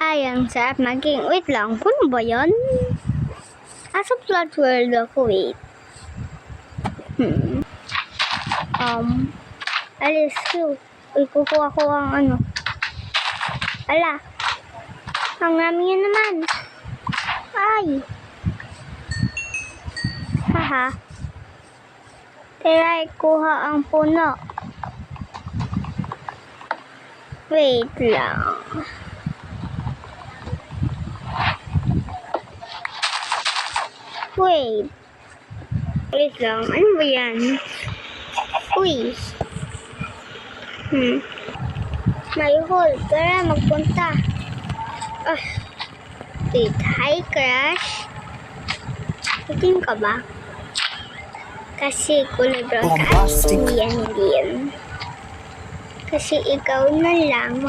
Ay, ang sarap maging. Wait lang, puno ba yan? Asa Flat World ako, wait. Alis ko. Uy, kukuha ko ang ano. Ala. Ang namin yun naman. Ay. Haha. Try kuha ang puno. Wait lang. Wait lang. Ano ba yan? Uy. May hole. Tara, magpunta. Wait. Hi, Crush. Tingin ka ba? Kasi kulay brown ka. Yan din. Kasi ikaw na lang.